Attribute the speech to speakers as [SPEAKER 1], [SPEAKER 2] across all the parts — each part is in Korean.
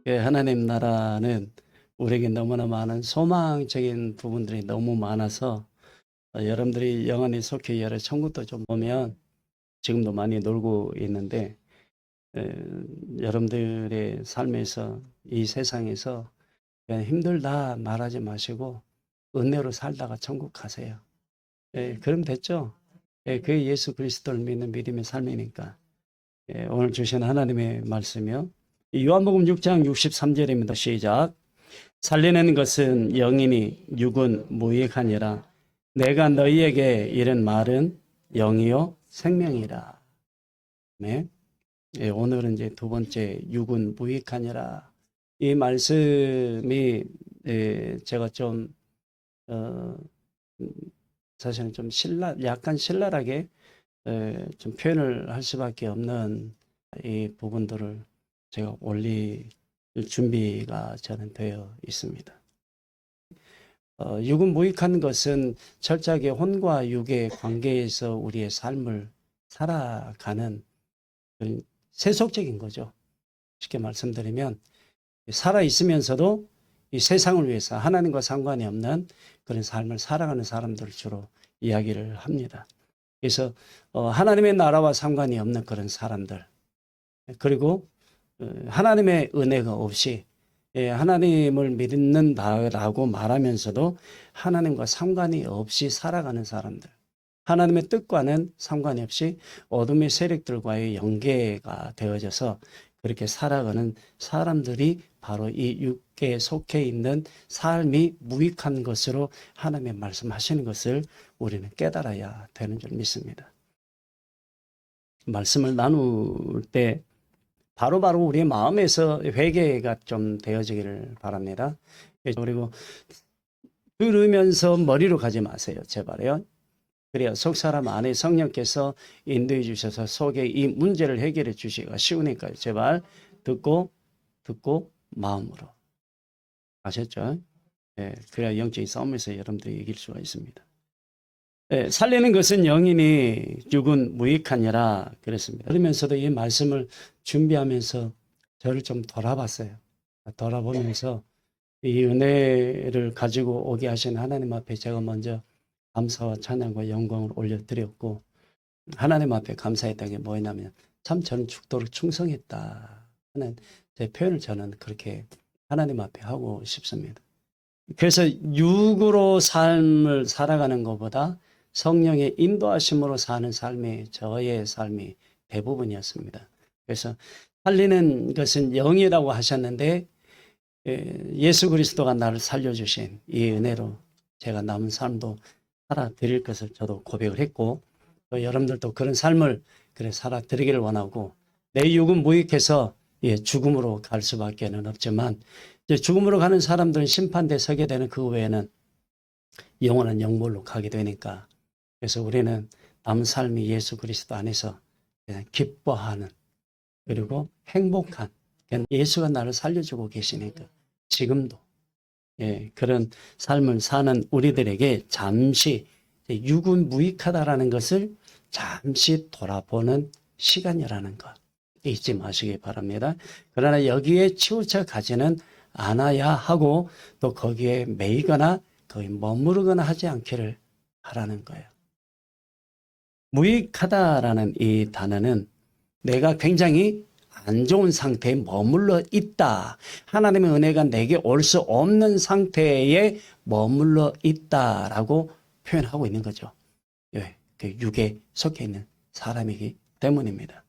[SPEAKER 1] 예, 하나님 나라는 우리에게 너무나 많은 소망적인 부분들이 너무 많아서 여러분들이 영원히 속히 여러 천국도 좀 보면 지금도 많이 놀고 있는데 에, 여러분들의 삶에서 이 세상에서 그냥 힘들다 말하지 마시고 은혜로 살다가 천국 가세요. 예, 그럼 됐죠? 예, 그게 예수 그리스도를 믿는 믿음의 삶이니까. 예, 오늘 주신 하나님의 말씀이요. 요한복음 6장 63절입니다. 시작. 살리는 것은 영이니 육은 무익하니라. 내가 너희에게 이른 말은 영이요 생명이라. 네. 예, 오늘은 이제 두 번째 육은 무익하니라. 이 말씀이 제가 좀 어, 음, 사실은 좀 약간 신랄하게 좀 표현을 할 수밖에 없는 이 부분들을 제가 올릴 준비가 저는 되어 있습니다. 육은 무익한 것은 철저하게 혼과 육의 관계에서 우리의 삶을 살아가는 그런 세속적인 거죠. 쉽게 말씀드리면 살아있으면서도 이 세상을 위해서 하나님과 상관이 없는 그런 삶을 살아가는 사람들을 주로 이야기를 합니다. 그래서 하나님의 나라와 상관이 없는 그런 사람들, 그리고 하나님의 은혜가 없이 하나님을 믿는다라고 말하면서도 하나님과 상관이 없이 살아가는 사람들, 하나님의 뜻과는 상관이 없이 어둠의 세력들과의 연계가 되어져서 그렇게 살아가는 사람들이 바로 이 육계에 속해 있는 삶이 무익한 것으로 하나님의 말씀하시는 것을 우리는 깨달아야 되는 줄 믿습니다. 말씀을 나눌 때 바로바로 우리의 마음에서 회개가 좀 되어지기를 바랍니다. 그리고 들으면서 머리로 가지 마세요. 제발요. 그래야 속 사람 안에 성령께서 인도해 주셔서 속에 이 문제를 해결해 주시기가 쉬우니까요. 제발 듣고 마음으로. 아셨죠? 예, 그래야 영적인 싸움에서 여러분들이 이길 수가 있습니다. 예, 살리는 것은 영이니 육은 무익하니라 그랬습니다. 그러면서도 이 말씀을 준비하면서 저를 좀 돌아봤어요. 돌아보면서 이 은혜를 가지고 오게 하신 하나님 앞에 제가 먼저 감사와 찬양과 영광을 올려드렸고, 하나님 앞에 감사했던 게 뭐냐면 참 저는 죽도록 충성했다 하는 제 표현을 저는 그렇게 하나님 앞에 하고 싶습니다. 그래서 육으로 삶을 살아가는 것보다 성령의 인도하심으로 사는 삶이 저의 삶이 대부분이었습니다. 그래서 살리는 것은 영이라고 하셨는데 예수 그리스도가 나를 살려주신 이 은혜로 제가 남은 삶도 살아드릴 것을 저도 고백을 했고, 또 여러분들도 그런 삶을 그래 살아드리기를 원하고, 내 육은 무익해서 죽음으로 갈 수밖에 없지만 이제 죽음으로 가는 사람들은 심판대에 서게 되는 그 외에는 영원한 영벌로 가게 되니까, 그래서 우리는 남은 삶이 예수 그리스도 안에서 그냥 기뻐하는, 그리고 행복한, 예수가 나를 살려주고 계시니까 지금도 그런 삶을 사는 우리들에게 잠시 육은 무익하다라는 것을 잠시 돌아보는 시간이라는 것 잊지 마시기 바랍니다. 그러나 여기에 치우쳐 가지는 않아야 하고, 또 거기에 매이거나 거기 머무르거나 하지 않기를 하라는 거예요. 무익하다라는 이 단어는 내가 굉장히 안 좋은 상태에 머물러 있다. 하나님의 은혜가 내게 올 수 없는 상태에 머물러 있다라고 표현하고 있는 거죠. 예, 그 육에 속해 있는 사람이기 때문입니다.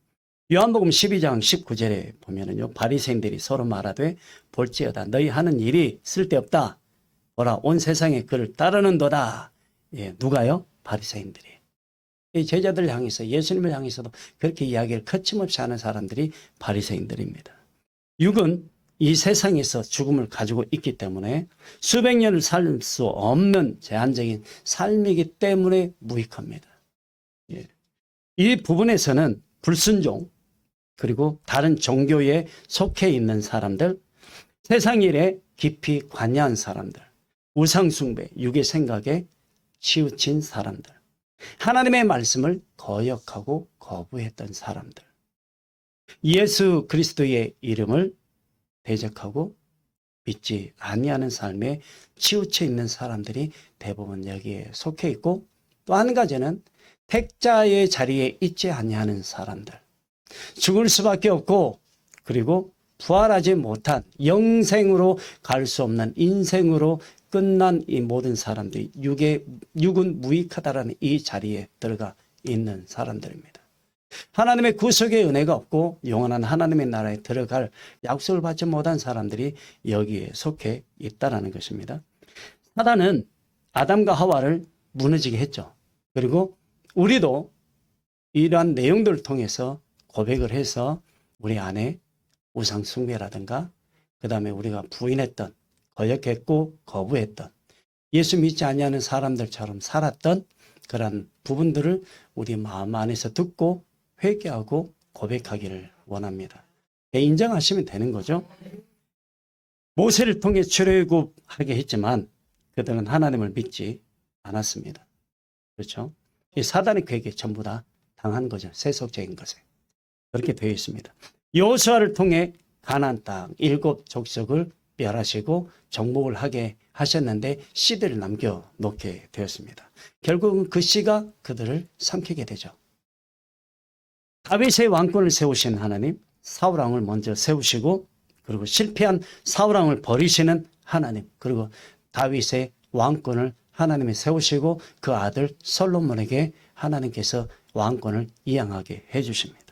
[SPEAKER 1] 요한복음 12장 19절에 보면은요, 바리새인들이 서로 말하되 볼지어다 너희 하는 일이 쓸데없다. 보라 온 세상에 그를 따르는도다. 예, 누가요? 바리새인들이. 이 제자들 향해서, 예수님을 향해서도 그렇게 이야기를 거침없이 하는 사람들이 바리새인들입니다. 육은 이 세상에서 죽음을 가지고 있기 때문에 수백 년을 살 수 없는 제한적인 삶이기 때문에 무익합니다. 예. 이 부분에서는 불순종, 그리고 다른 종교에 속해 있는 사람들, 세상 일에 깊이 관여한 사람들, 우상숭배, 육의 생각에 치우친 사람들, 하나님의 말씀을 거역하고 거부했던 사람들, 예수 그리스도의 이름을 대적하고 믿지 아니하는 삶에 치우쳐 있는 사람들이 대부분 여기에 속해 있고, 또 한 가지는 택자의 자리에 있지 아니하는 사람들, 죽을 수밖에 없고 그리고 부활하지 못한 영생으로 갈 수 없는 인생으로 끝난 이 모든 사람들이 육은 무익하다라는 이 자리에 들어가 있는 사람들입니다. 하나님의 구속의 은혜가 없고 영원한 하나님의 나라에 들어갈 약속을 받지 못한 사람들이 여기에 속해 있다는 것입니다. 사단은 아담과 하와를 무너지게 했죠. 그리고 우리도 이러한 내용들을 통해서 고백을 해서 우리 안에 우상 숭배라든가, 그 다음에 우리가 부인했던, 거역했고 거부했던, 예수 믿지 아니하는 사람들처럼 살았던 그런 부분들을 우리 마음 안에서 듣고 회개하고 고백하기를 원합니다. 인정하시면 되는 거죠. 모세를 통해 출애굽하게 했지만 그들은 하나님을 믿지 않았습니다. 그렇죠? 이 사단의 괴계 전부 다 당한 거죠. 세속적인 것에. 그렇게 되어 있습니다. 여호수아를 통해 가나안 땅 7 족속을 멸하시고 정복을 하게 하셨는데 씨들을 남겨놓게 되었습니다. 결국은 그 씨가 그들을 삼키게 되죠. 다윗의 왕권을 세우신 하나님, 사울왕을 먼저 세우시고 그리고 실패한 사울왕을 버리시는 하나님, 그리고 다윗의 왕권을 하나님이 세우시고 그 아들 솔로몬에게 하나님께서 왕권을 이양하게 해주십니다.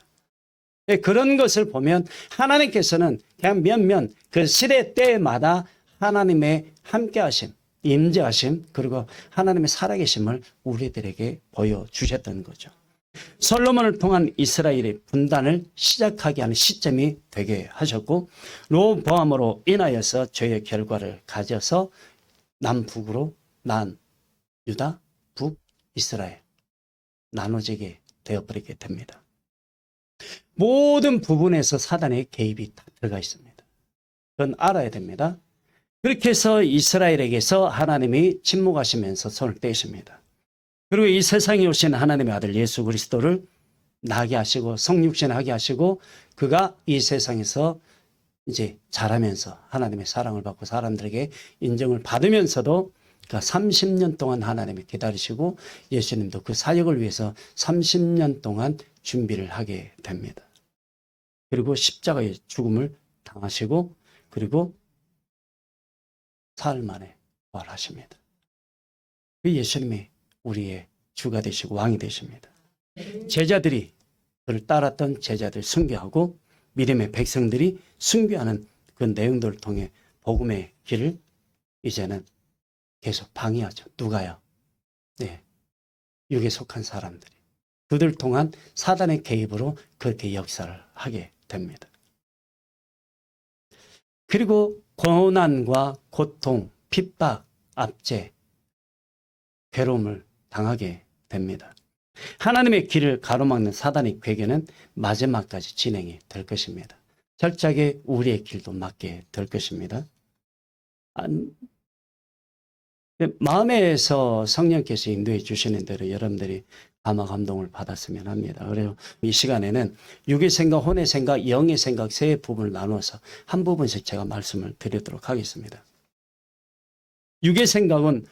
[SPEAKER 1] 그런 것을 보면 하나님께서는 그냥 몇몇 그 시대 때마다 하나님의 함께하심, 임재하심, 그리고 하나님의 살아계심을 우리들에게 보여주셨던 거죠. 솔로몬을 통한 이스라엘의 분단을 시작하게 하는 시점이 되게 하셨고, 로보암으로 인하여서 죄의 결과를 가져서 남북으로 난 유다, 북, 이스라엘 나눠지게 되어버리게 됩니다. 모든 부분에서 사단의 개입이 다 들어가 있습니다. 그건 알아야 됩니다. 그렇게 해서 이스라엘에게서 하나님이 침묵하시면서 손을 떼십니다. 그리고 이 세상에 오신 하나님의 아들 예수 그리스도를 나게 하시고 성육신하게 하시고 그가 이 세상에서 이제 자라면서 하나님의 사랑을 받고 사람들에게 인정을 받으면서도 그러니까 30년 동안 하나님이 기다리시고 예수님도 그 사역을 위해서 30년 동안 준비를 하게 됩니다. 그리고 십자가의 죽음을 당하시고 그리고 사흘 만에 부활하십니다. 그 예수님이 우리의 주가 되시고 왕이 되십니다. 제자들이 그를 따랐던 제자들 순교하고 믿음의 백성들이 순교하는 그 내용들을 통해 복음의 길을 이제는 계속 방해하죠. 누가요? 네, 육에 속한 사람들이. 그들 통한 사단의 개입으로 그렇게 역사를 하게 됩니다. 그리고 고난과 고통, 핍박, 압제, 괴로움을 당하게 됩니다. 하나님의 길을 가로막는 사단의 괴계는 마지막까지 진행이 될 것입니다. 철저하게 우리의 길도 막게 될 것입니다. 마음에서 성령께서 인도해 주시는 대로 여러분들이 감화 감동을 받았으면 합니다. 그래서 이 시간에는 육의 생각, 혼의 생각, 영의 생각 세 부분을 나누어서 한 부분씩 제가 말씀을 드리도록 하겠습니다. 육의 생각은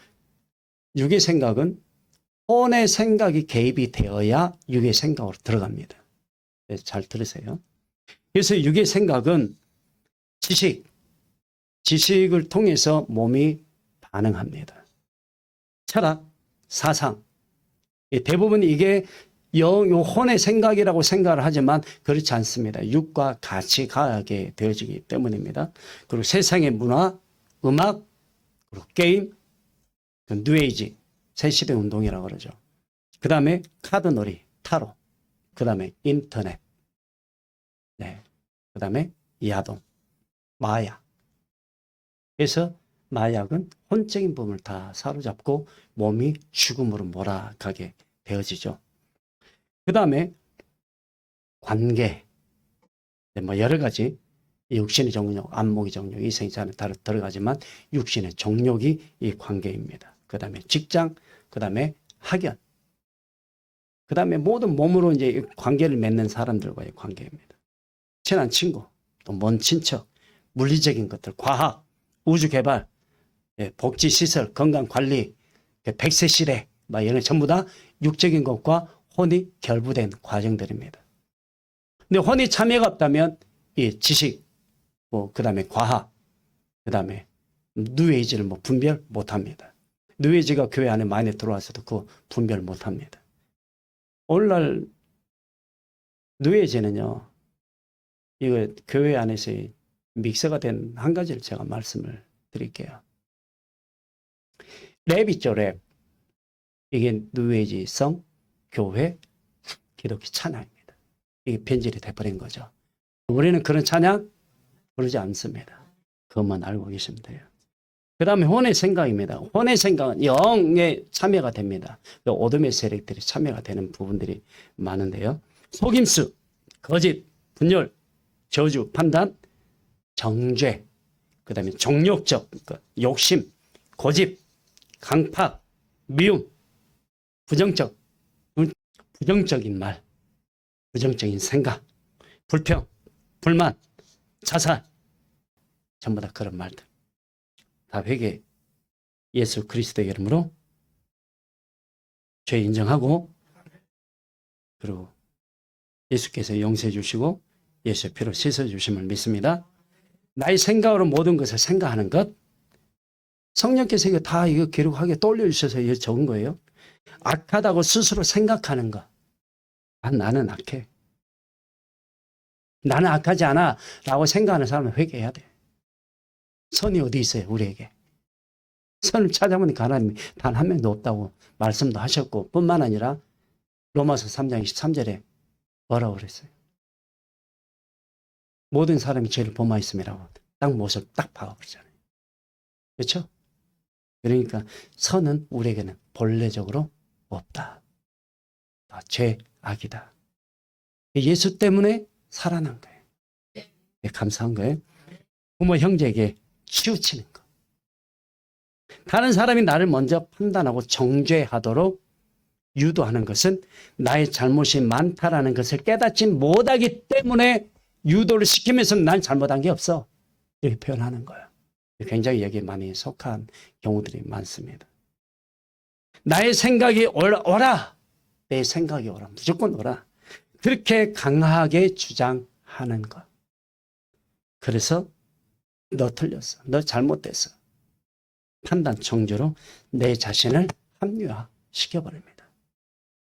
[SPEAKER 1] 혼의 생각이 개입이 되어야 육의 생각으로 들어갑니다. 잘 들으세요. 그래서 육의 생각은 지식을 통해서 몸이 반응합니다. 철학, 사상, 대부분 이게 혼의 생각이라고 생각을 하지만 그렇지 않습니다. 육과 같이 가게 되어지기 때문입니다. 그리고 세상의 문화, 음악, 그리고 게임, 뉴에이지, 새시대 운동이라고 그러죠. 그 다음에 카드놀이, 타로, 그 다음에 인터넷, 그 다음에 야동, 마약. 그래서 마약은 혼적인 부분을 다 사로잡고 몸이 죽음으로 몰아가게 되어지죠. 그 다음에 관계, 여러 가지 육신의 정욕, 안목의 정욕, 이성의 자는 다 들어가지만 육신의 정욕이 이 관계입니다. 그 다음에 직장, 그 다음에 학연, 그 다음에 모든 몸으로 이제 관계를 맺는 사람들과의 관계입니다. 친한 친구, 또 먼 친척, 물리적인 것들, 과학, 우주개발, 복지시설, 건강관리, 100세 시대, 이런 전부 다 육적인 것과 혼이 결부된 과정들입니다. 근데 혼이 참여가 없다면 이 지식, 그 다음에 과학, 그 다음에 뉴에이지를 분별 못합니다. 뉴에이지가 교회 안에 많이 들어와서도 그 분별 못합니다. 오늘날 뉴에이지는요, 이거 교회 안에서 믹서가 된 한 가지를 제가 말씀을 드릴게요. 랩 있죠, 랩. 이게 뉴에이지성 교회 기독교 찬양입니다. 이게 변질이 돼버린 거죠. 우리는 그런 찬양 부르지 않습니다. 그것만 알고 계시면 돼요. 그 다음에 혼의 생각입니다. 혼의 생각은 영에 참여가 됩니다. 어둠의 세력들이 참여가 되는 부분들이 많은데요. 속임수, 거짓, 분열, 저주, 판단, 정죄, 그 다음에 정욕적, 욕심, 고집, 강팍, 미움, 부정적인 말, 부정적인 생각, 불평, 불만, 자살, 전부 다 그런 말들. 다 회개, 예수 그리스도의 이름으로 죄 인정하고, 그리고 예수께서 용서해 주시고 예수의 피로 씻어 주심을 믿습니다. 나의 생각으로 모든 것을 생각하는 것, 성령께서 이거 다 기록하게 떠올려주셔서 이거 적은 거예요. 악하다고 스스로 생각하는 것. 나는 악해. 나는 악하지 않아 라고 생각하는 사람은 회개해야 돼. 선이 어디 있어요, 우리에게. 선을 찾아보니까 하나님이 단 한 명도 없다고 말씀도 하셨고, 뿐만 아니라 로마서 3장 23절에 뭐라고 그랬어요? 모든 사람이 죄를 범하였음이라고 딱 모습 딱 박아버리잖아요. 그렇죠? 그러니까 선은 우리에게는 본래적으로 없다. 다 죄, 악이다. 예수 때문에 살아난 거예요. 감사한 거예요. 부모 형제에게 치우치는 거. 다른 사람이 나를 먼저 판단하고 정죄하도록 유도하는 것은 나의 잘못이 많다라는 것을 깨닫지 못하기 때문에 유도를 시키면서 난 잘못한 게 없어. 이렇게 표현하는 거예요. 굉장히 여기에 많이 속한 경우들이 많습니다. 나의 생각이 오라. 내 생각이 오라. 무조건 오라. 그렇게 강하게 주장하는 것. 그래서 너 틀렸어. 너 잘못됐어. 판단 정죄로 내 자신을 합리화시켜버립니다.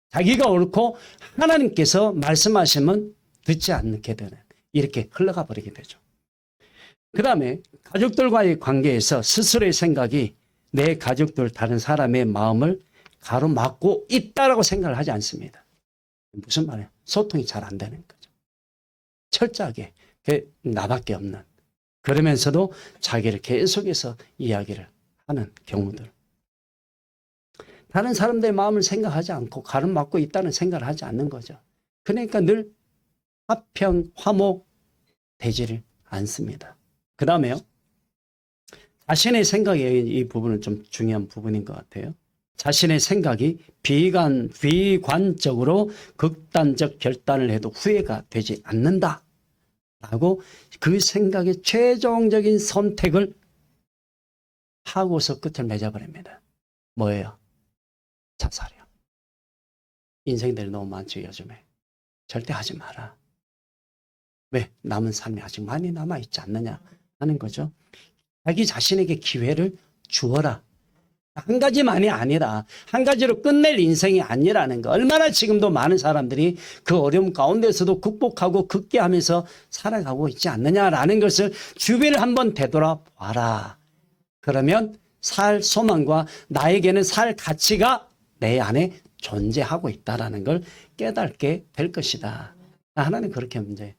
[SPEAKER 1] 자기가 옳고 하나님께서 말씀하시면 듣지 않게 되는, 이렇게 흘러가 버리게 되죠. 그 다음에 가족들과의 관계에서 스스로의 생각이 내 가족들, 다른 사람의 마음을 가로막고 있다라고 생각을 하지 않습니다. 무슨 말이에요? 소통이 잘 안 되는 거죠. 철저하게 나밖에 없는, 그러면서도 자기를 계속해서 이야기를 하는 경우들. 다른 사람들의 마음을 생각하지 않고 가로막고 있다는 생각을 하지 않는 거죠. 그러니까 늘 화평, 화목 되지를 않습니다. 그 다음에요. 자신의 생각이, 이 부분은 좀 중요한 부분인 것 같아요. 자신의 생각이 비관적으로 극단적 결단을 해도 후회가 되지 않는다 라고 그 생각의 최종적인 선택을 하고서 끝을 맺어버립니다. 뭐예요? 자살이요. 인생들이 너무 많죠, 요즘에. 절대 하지 마라. 왜? 남은 삶이 아직 많이 남아있지 않느냐 하는 거죠. 자기 자신에게 기회를 주어라. 한 가지만이 아니라 한 가지로 끝낼 인생이 아니라는 거. 얼마나 지금도 많은 사람들이 그 어려움 가운데서도 극복하고 극기하면서 살아가고 있지 않느냐라는 것을 주변을 한번 되돌아봐라. 그러면 살 소망과 나에게는 살 가치가 내 안에 존재하고 있다는 걸 깨닫게 될 것이다. 하나님 그렇게 문제.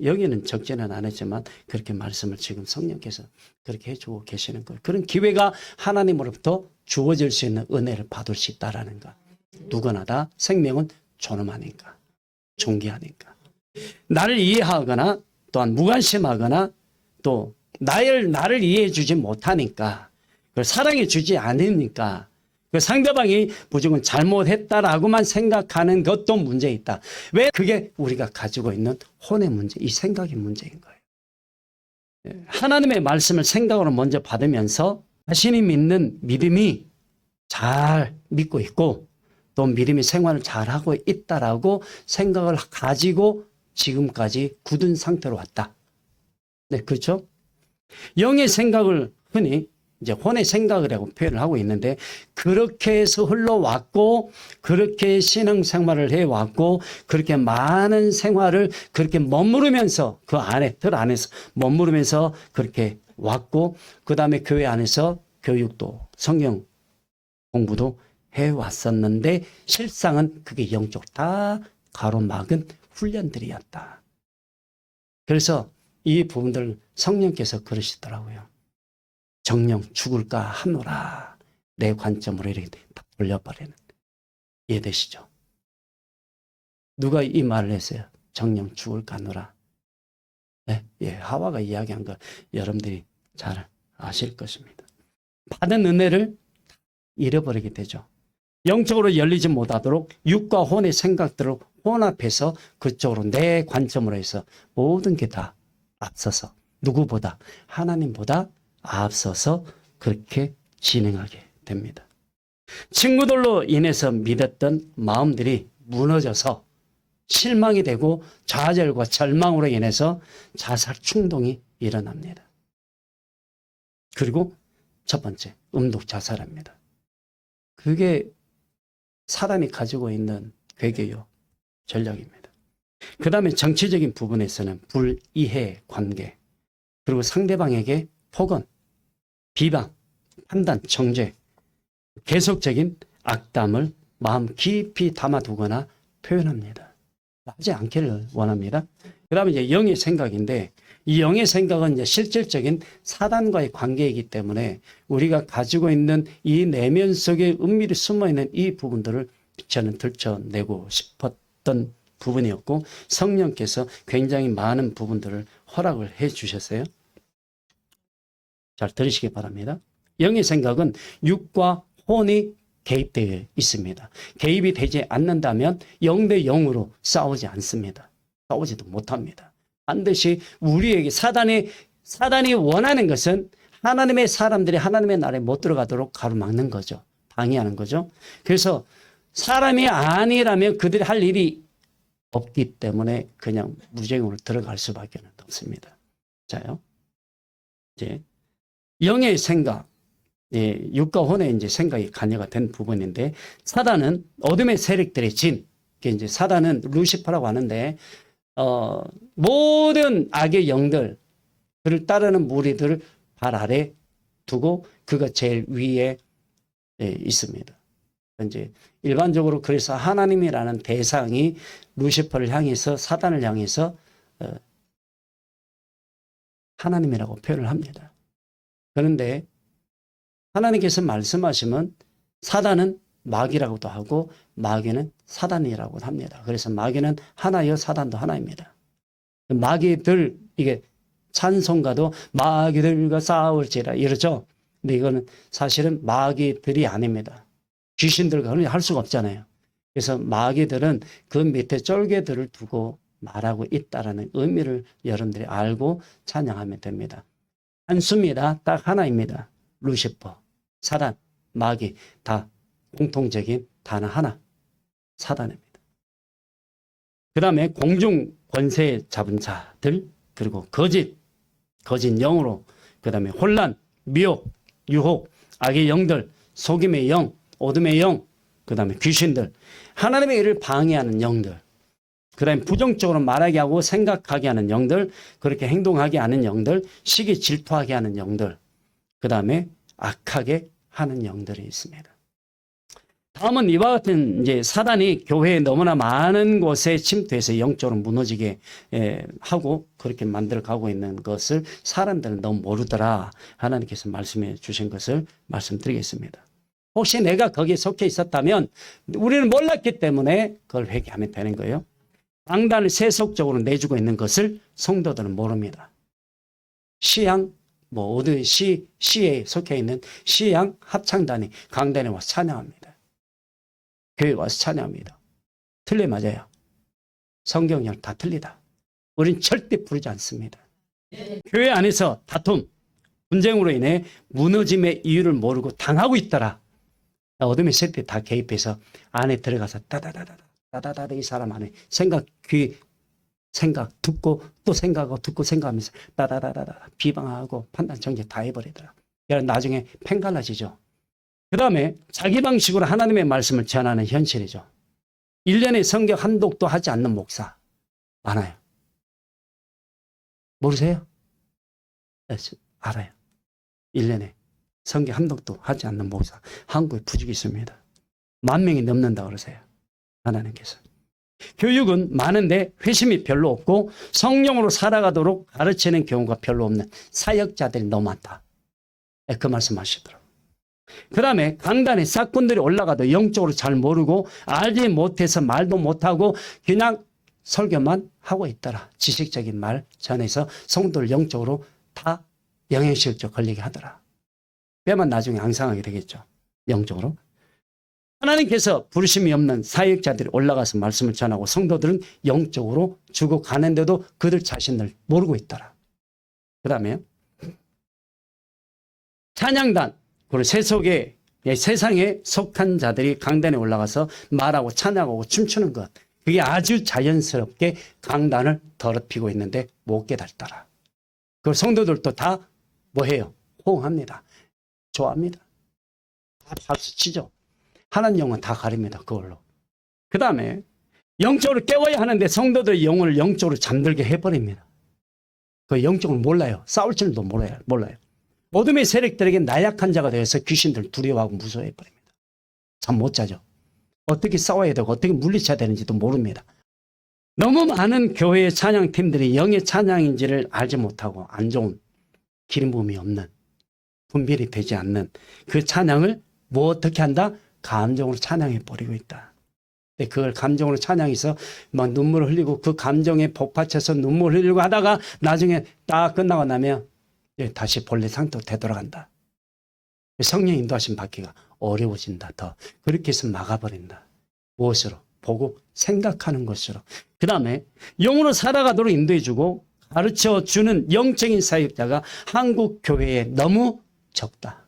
[SPEAKER 1] 여기는 적지는 않았지만 그렇게 말씀을 지금 성령께서 그렇게 해주고 계시는 거예요. 그런 기회가 하나님으로부터 주어질 수 있는 은혜를 받을 수 있다는 것. 누구나 다 생명은 존엄하니까, 존귀하니까. 나를 이해하거나 또한 무관심하거나 또 나를 이해해 주지 못하니까, 그걸 사랑해 주지 않으니까, 그 상대방이 무조건 잘못했다라고만 생각하는 것도 문제 있다. 왜? 그게 우리가 가지고 있는 혼의 문제, 이 생각의 문제인 거예요. 하나님의 말씀을 생각으로 먼저 받으면서 자신이 믿는 믿음이 잘 믿고 있고 또 믿음의 생활을 잘하고 있다라고 생각을 가지고 지금까지 굳은 상태로 왔다. 네, 그렇죠? 영의 생각을 흔히 이제 혼의 생각이라고 표현을 하고 있는데 그렇게 해서 흘러왔고 그렇게 신앙생활을 해왔고 그렇게 많은 생활을 그렇게 머무르면서 그 안에 틀 안에서 머무르면서 그렇게 왔고 그 다음에 교회 안에서 교육도 성경 공부도 해왔었는데 실상은 그게 영적 다 가로막은 훈련들이었다. 그래서 이 부분들 성령께서 그러시더라고요. 정령 죽을까 하노라. 내 관점으로 이렇게 다 돌려버리는. 이해되시죠? 누가 이 말을 했어요? 정령 죽을까 하노라. 네? 예, 하와가 이야기한 거 여러분들이 잘 아실 것입니다. 받은 은혜를 잃어버리게 되죠. 영적으로 열리지 못하도록 육과 혼의 생각들을 혼합해서 그쪽으로 내 관점으로 해서 모든 게 다 앞서서 누구보다 하나님보다 앞서서 그렇게 진행하게 됩니다. 친구들로 인해서 믿었던 마음들이 무너져서 실망이 되고 좌절과 절망으로 인해서 자살 충동이 일어납니다. 그리고 첫 번째, 음독 자살합니다. 그게 사람이 가지고 있는 괴계요 전략입니다. 그 다음에 정치적인 부분에서는 불이해 관계, 그리고 상대방에게 폭언, 비방, 판단, 정죄, 계속적인 악담을 마음 깊이 담아두거나 표현합니다. 하지 않기를 원합니다. 그 다음에 이제 영의 생각인데 이 영의 생각은 이제 실질적인 사단과의 관계이기 때문에 우리가 가지고 있는 이 내면 속에 은밀히 숨어있는 이 부분들을 저는 들춰내고 싶었던 부분이었고 성령께서 굉장히 많은 부분들을 허락을 해 주셨어요. 잘 들으시기 바랍니다. 영의 생각은 육과 혼이 개입되어 있습니다. 개입이 되지 않는다면 영 대 영으로 싸우지 않습니다. 싸우지도 못합니다. 반드시 우리에게 사단이 원하는 것은 하나님의 사람들이 하나님의 나라에 못 들어가도록 가로막는 거죠. 방해하는 거죠. 그래서 사람이 아니라면 그들이 할 일이 없기 때문에 그냥 무적으로 들어갈 수밖에 없습니다. 자요. 이제 영의 생각, 육과 혼의 이제 생각이 관여가 된 부분인데 사단은 어둠의 세력들의 진, 이제 사단은 루시퍼라고 하는데 모든 악의 영들, 그를 따르는 무리들을 발 아래 두고 그가 제일 위에 있습니다. 이제 일반적으로 그래서 하나님이라는 대상이 루시퍼를 향해서 사단을 향해서 하나님이라고 표현을 합니다. 그런데 하나님께서 말씀하시면 사단은 마귀라고도 하고 마귀는 사단이라고 합니다. 그래서 마귀는 하나여 사단도 하나입니다. 마귀들 이게 찬송가도 마귀들과 싸울지라 이러죠. 근데 이거는 사실은 마귀들이 아닙니다. 귀신들과 할 수가 없잖아요. 그래서 마귀들은 그 밑에 쫄개들을 두고 말하고 있다라는 의미를 여러분들이 알고 찬양하면 됩니다. 한수입니다. 딱 하나입니다. 루시퍼, 사단, 마귀 다 공통적인 단어 하나, 사단입니다. 그 다음에 공중 권세 잡은 자들, 그리고 거짓 영으로, 그 다음에 혼란, 미혹, 유혹, 악의 영들, 속임의 영, 어둠의 영, 그 다음에 귀신들, 하나님의 일을 방해하는 영들, 그 다음에 부정적으로 말하게 하고 생각하게 하는 영들, 그렇게 행동하게 하는 영들, 시기 질투하게 하는 영들, 그 다음에 악하게 하는 영들이 있습니다. 다음은 이와 같은 이제 사단이 교회에 너무나 많은 곳에 침투해서 영적으로 무너지게 하고 그렇게 만들어 가고 있는 것을 사람들은 너무 모르더라. 하나님께서 말씀해 주신 것을 말씀드리겠습니다. 혹시 내가 거기에 속해 있었다면 우리는 몰랐기 때문에 그걸 회개하면 되는 거예요. 강단을 세속적으로 내주고 있는 것을 성도들은 모릅니다. 시향, 어느 시에 속해 있는 시향 합창단이 강단에 와서 찬양합니다. 교회에 와서 찬양합니다. 틀려 맞아요. 성경이랑 다 틀리다. 우린 절대 부르지 않습니다. 교회 안에서 다툼, 분쟁으로 인해 무너짐의 이유를 모르고 당하고 있더라. 어둠의 세력이 다 개입해서 안에 들어가서 따다다다 이 사람 안에 생각 듣고 또 생각하고 듣고 생각하면서 따다다다 비방하고 판단 정죄 다 해버리더라. 나중에 팽갈라지죠. 그 다음에 자기 방식으로 하나님의 말씀을 전하는 현실이죠. 1년에 성경 한 독도 하지 않는 목사 많아요. 모르세요? 알아요. 1년에 성경 한 독도 하지 않는 목사 한국에 부족이 있습니다. 10,000명이 넘는다 그러세요. 하나님께서. 교육은 많은데 회심이 별로 없고 성령으로 살아가도록 가르치는 경우가 별로 없는 사역자들이 너무 많다. 그 말씀하시더라고요. 그 다음에 강단에 싹군들이 올라가도 영적으로 잘 모르고 알지 못해서 말도 못하고 그냥 설교만 하고 있더라. 지식적인 말 전해서 성도를 영적으로 다 영향실조 걸리게 하더라. 그야만 나중에 앙상하게 되겠죠. 영적으로. 하나님께서 부르심이 없는 사역자들이 올라가서 말씀을 전하고 성도들은 영적으로 죽어가는데도 그들 자신을 모르고 있더라. 그 다음에 찬양단, 그리고 세상에 속한 자들이 강단에 올라가서 말하고 찬양하고 춤추는 것, 그게 아주 자연스럽게 강단을 더럽히고 있는데 못 깨달더라. 그걸 성도들도 다 뭐해요? 호응합니다. 좋아합니다. 다 박수 치죠. 하나님 영은 다 가립니다. 그걸로. 그 다음에 영적으로 깨워야 하는데 성도들의 영을 영적으로 잠들게 해버립니다. 그 영적을 몰라요. 싸울 줄도 몰라요. 어둠의 세력들에게 나약한 자가 되어서 귀신들 두려워하고 무서워해버립니다. 잠 못 자죠. 어떻게 싸워야 되고 어떻게 물리쳐야 되는지도 모릅니다. 너무 많은 교회의 찬양팀들이 영의 찬양인지를 알지 못하고 안 좋은 기름 부음이 없는 분별이 되지 않는 그 찬양을 뭐 어떻게 한다? 감정으로 찬양해 버리고 있다. 근데 그걸 감정으로 찬양해서 막 눈물을 흘리고 그 감정에 복받쳐서 눈물을 흘리고 하다가 나중에 딱 끝나고 나면 다시 본래 상태로 되돌아간다. 성령 인도하심 받기가 어려워진다. 더 그렇게 해서 막아버린다. 무엇으로? 보고 생각하는 것으로. 그 다음에 영으로 살아가도록 인도해주고 가르쳐주는 영적인 사역자가 한국 교회에 너무 적다.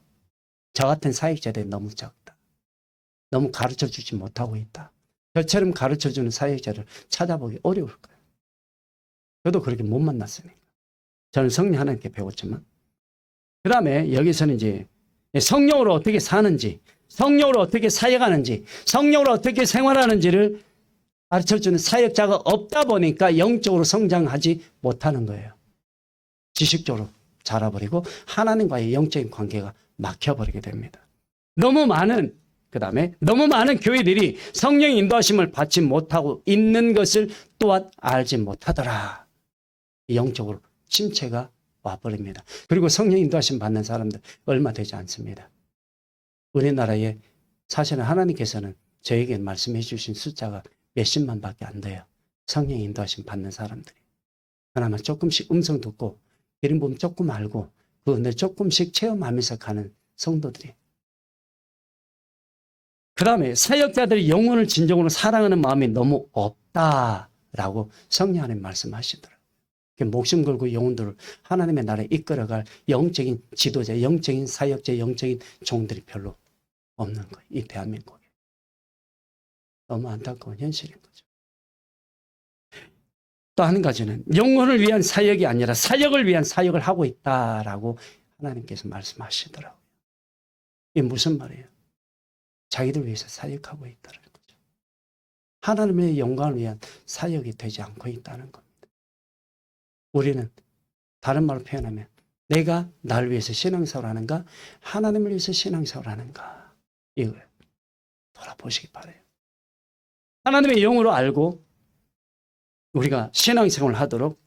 [SPEAKER 1] 저 같은 사역자들이 너무 적다. 너무 가르쳐주지 못하고 있다. 저처럼 가르쳐주는 사역자를 찾아보기 어려울 거예요. 저도 그렇게 못 만났으니까. 저는 성령 하나님께 배웠지만. 그 다음에 여기서는 이제 성령으로 어떻게 사는지, 성령으로 어떻게 사역하는지, 성령으로 어떻게 생활하는지를 가르쳐주는 사역자가 없다 보니까 영적으로 성장하지 못하는 거예요. 지식적으로 자라버리고 하나님과의 영적인 관계가 막혀버리게 됩니다. 그 다음에 너무 많은 교회들이 성령 인도하심을 받지 못하고 있는 것을 또한 알지 못하더라. 영적으로 침체가 와버립니다. 그리고 성령 인도하심 받는 사람들 얼마 되지 않습니다. 우리나라에 사실은 하나님께서는 저에게 말씀해 주신 숫자가 몇십만 밖에 안 돼요. 성령 인도하심 받는 사람들이. 그나마 조금씩 음성 듣고 기름 부음 조금 알고 그 은혜 조금씩 체험하면서 가는 성도들이. 그 다음에 사역자들이 영혼을 진정으로 사랑하는 마음이 너무 없다라고 성령 하나님 말씀하시더라고요. 목숨 걸고 영혼들을 하나님의 나라에 이끌어갈 영적인 지도자, 영적인 사역자, 영적인 종들이 별로 없는 거예요. 이 대한민국에. 너무 안타까운 현실인 거죠. 또 한 가지는 영혼을 위한 사역이 아니라 사역을 위한 사역을 하고 있다라고 하나님께서 말씀하시더라고요. 이게 무슨 말이에요? 자기들 위해서 사역하고 있다는 거죠. 하나님의 영광을 위한 사역이 되지 않고 있다는 겁니다. 우리는 다른 말로 표현하면 내가 나를 위해서 신앙생활을 하는가? 하나님을 위해서 신앙생활을 하는가? 이거예요. 돌아보시기 바라요. 하나님의 영으로 알고 우리가 신앙생활을 하도록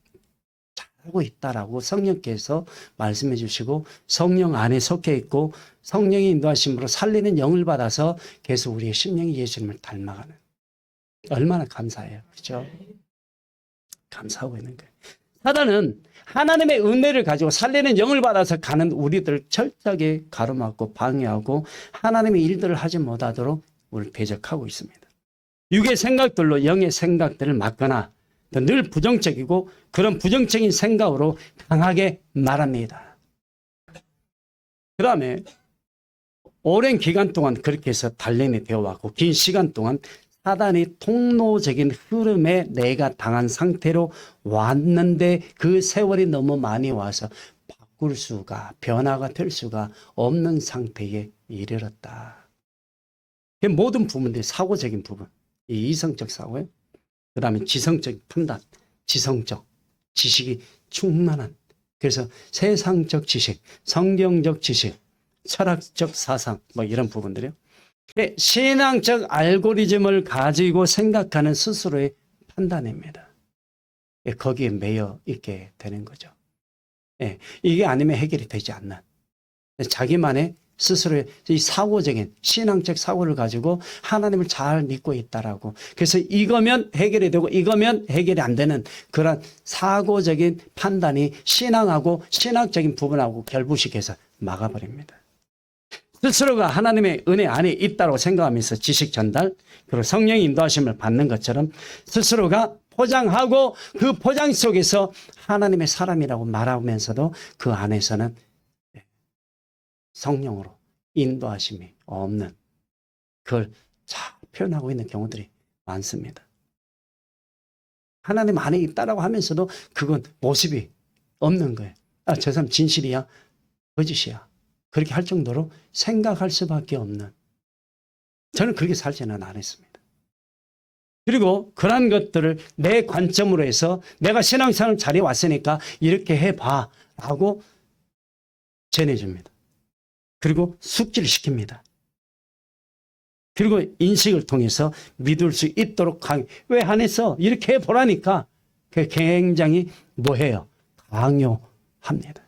[SPEAKER 1] 잘하고 있다라고 성령께서 말씀해 주시고 성령 안에 속해 있고 성령의 인도하심으로 살리는 영을 받아서 계속 우리의 심령이 예수님을 닮아가는. 얼마나 감사해요. 그렇죠? 감사하고 있는 거예요. 사단은 하나님의 은혜를 가지고 살리는 영을 받아서 가는 우리들 철저하게 가로막고 방해하고 하나님의 일들을 하지 못하도록 우리를 배적하고 있습니다. 육의 생각들로 영의 생각들을 막거나 늘 부정적이고 그런 부정적인 생각으로 강하게 말합니다. 그 다음에 오랜 기간 동안 그렇게 해서 단련이 되어 왔고 긴 시간 동안 사단이 통로적인 흐름에 내가 당한 상태로 왔는데 그 세월이 너무 많이 와서 바꿀 수가 변화가 될 수가 없는 상태에 이르렀다. 모든 부분들이 사고적인 부분, 이 이성적 사고요. 그 다음에 지성적 판단, 지성적 지식이 충만한. 그래서 세상적 지식, 성경적 지식, 철학적 사상 뭐 이런 부분들이요. 신앙적 알고리즘을 가지고 생각하는 스스로의 판단입니다. 거기에 매여 있게 되는 거죠. 이게 아니면 해결이 되지 않는 자기만의 스스로의 이 사고적인 신앙적 사고를 가지고 하나님을 잘 믿고 있다라고. 그래서 이거면 해결이 되고 이거면 해결이 안 되는 그런 사고적인 판단이 신앙하고 신학적인 부분하고 결부시켜서 막아버립니다. 스스로가 하나님의 은혜 안에 있다고 생각하면서 지식 전달 그리고 성령의 인도하심을 받는 것처럼 스스로가 포장하고 그 포장 속에서 하나님의 사람이라고 말하면서도 그 안에서는 성령으로 인도하심이 없는 그걸 잘 표현하고 있는 경우들이 많습니다. 하나님 안에 있다라고 하면서도 그건 모습이 없는 거예요. 아, 저 사람 진실이야? 거짓이야? 그렇게 할 정도로 생각할 수밖에 없는. 저는 그렇게 살지는 않았습니다. 그리고 그런 것들을 내 관점으로 해서 내가 신앙생활을 잘해왔으니까 이렇게 해봐 라고 전해줍니다. 그리고 숙지를 시킵니다. 그리고 인식을 통해서 믿을 수 있도록 왜 안 했어? 이렇게 해보라니까. 굉장히 뭐해요? 강요합니다.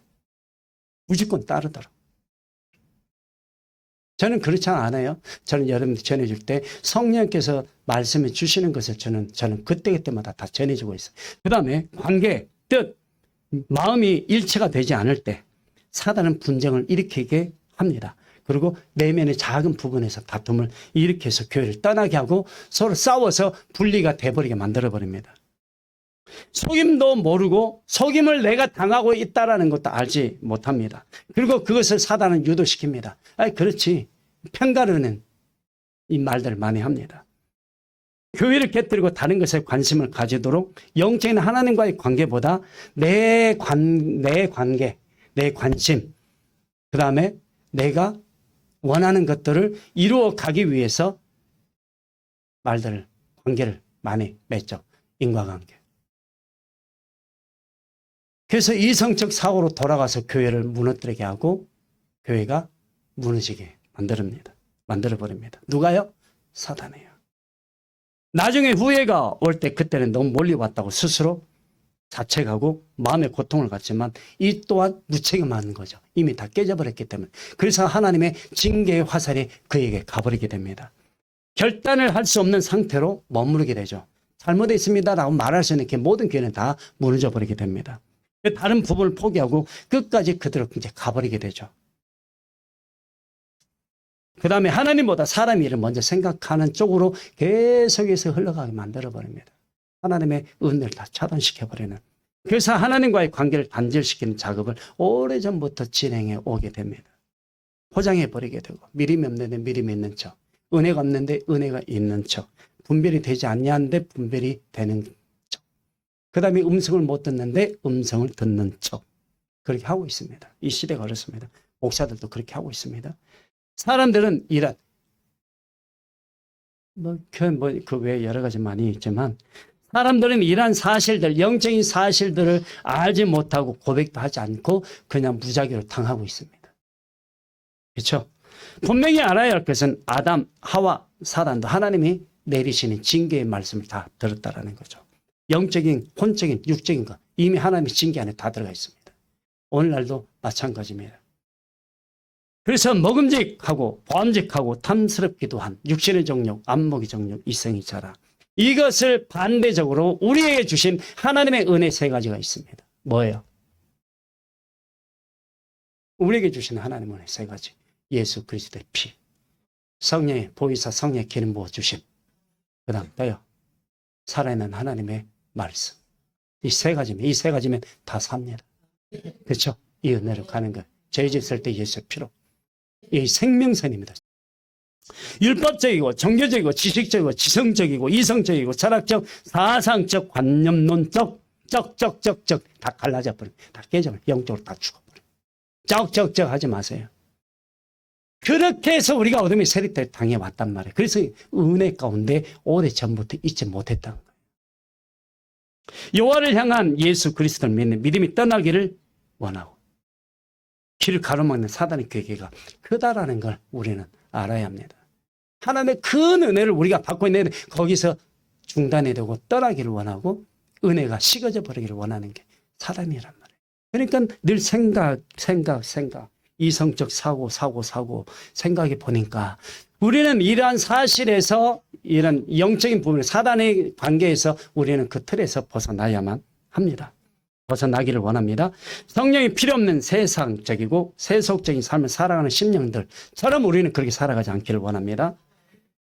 [SPEAKER 1] 무조건 따르도록. 저는 그렇지 않아요. 저는 여러분들 전해줄 때 성령께서 말씀해 주시는 것을 저는 그때그때마다 다 전해주고 있어요. 그 다음에 관계, 뜻, 마음이 일치가 되지 않을 때 사단은 분쟁을 일으키게 합니다. 그리고 내면의 작은 부분에서 다툼을 일으켜서 교회를 떠나게 하고 서로 싸워서 분리가 돼버리게 만들어버립니다. 속임도 모르고 속임을 내가 당하고 있다는 것도 알지 못합니다. 그리고 그것을 사단은 유도시킵니다. 그렇지. 편가르는 이 말들을 많이 합니다. 교회를 깨뜨리고 다른 것에 관심을 가지도록 영적인 하나님과의 관계보다 내 관계, 내 관심, 그 다음에 내가 원하는 것들을 이루어 가기 위해서 관계를 많이 맺죠. 인과관계. 그래서 이성적 사고로 돌아가서 교회를 무너뜨리게 하고 교회가 무너지게 만들어버립니다. 누가요? 사단이에요. 나중에 후회가 올 때 그때는 너무 멀리 왔다고 스스로 자책하고 마음의 고통을 갖지만 이 또한 무책임한 거죠. 이미 다 깨져버렸기 때문에. 그래서 하나님의 징계의 화살이 그에게 가버리게 됩니다. 결단을 할 수 없는 상태로 머무르게 되죠. 잘못했습니다라고 말할 수 있는 모든 교회는 다 무너져 버리게 됩니다. 다른 부분을 포기하고 끝까지 그대로 이제 가버리게 되죠. 그 다음에 하나님보다 사람 일을 먼저 생각하는 쪽으로 계속해서 흘러가게 만들어버립니다. 하나님의 은혜를 다 차단시켜버리는. 그래서 하나님과의 관계를 단절시키는 작업을 오래전부터 진행해 오게 됩니다. 포장해버리게 되고 미림이 없는데 미림이 있는 척, 은혜가 없는데 은혜가 있는 척, 분별이 되지 않냐는데 분별이 되는 척, 그 다음에 음성을 못 듣는데 음성을 듣는 척, 그렇게 하고 있습니다. 이 시대가 그렇습니다. 목사들도 그렇게 하고 있습니다. 사람들은 이런 그 외에 여러 가지 많이 있지만 사람들은 이러한 사실들, 영적인 사실들을 알지 못하고 고백도 하지 않고 그냥 무작위로 당하고 있습니다. 그렇죠? 분명히 알아야 할 것은 아담, 하와, 사단도 하나님이 내리시는 징계의 말씀을 다 들었다라는 거죠. 영적인, 혼적인, 육적인 것 이미 하나님의 징계 안에 다 들어가 있습니다. 오늘날도 마찬가지입니다. 그래서 먹음직하고 보암직하고 탐스럽기도 한 육신의 정욕, 안목의 정욕, 이성의 자랑, 이것을 반대적으로 우리에게 주신 하나님의 은혜 세 가지가 있습니다. 뭐예요? 우리에게 주신 하나님의 은혜 세 가지. 예수 그리스도의 피, 성령의 보이사 성령의 기름 부어 주심, 그 다음 또요 살아있는 하나님의 말씀. 이 세 가지면 다 삽니다. 그렇죠? 이 은혜로 가는 것. 죄 짓을 때 예수의 피로. 이 생명선입니다. 율법적이고 종교적이고 지식적이고 지성적이고 이성적이고 철학적 사상적 관념론적 쩍쩍쩍쩍 다 갈라져 버려. 다 깨져버려. 영적으로 다 죽어버려. 쩍쩍쩍 하지 마세요. 그렇게 해서 우리가 어둠의 세력들을 당해왔단 말이에요. 그래서 은혜 가운데 오래전부터 잊지 못했다는 거예요. 여호와를 향한 예수 그리스도를 믿는 믿음이 떠나기를 원하고 길을 가로막는 사단의 괴계가 크다라는 걸 우리는 알아야 합니다. 하나님의 큰 은혜를 우리가 받고 있는데 거기서 중단이 되고 떠나기를 원하고 은혜가 식어져 버리기를 원하는 게 사람이란 말이에요. 그러니까 늘 생각 이성적 사고 생각해 보니까 우리는 이러한 사실에서 이런 영적인 부분 사단의 관계에서 우리는 그 틀에서 벗어나야만 합니다. 벗어나기를 원합니다. 성령이 필요 없는 세상적이고 세속적인 삶을 살아가는 심령들처럼 우리는 그렇게 살아가지 않기를 원합니다.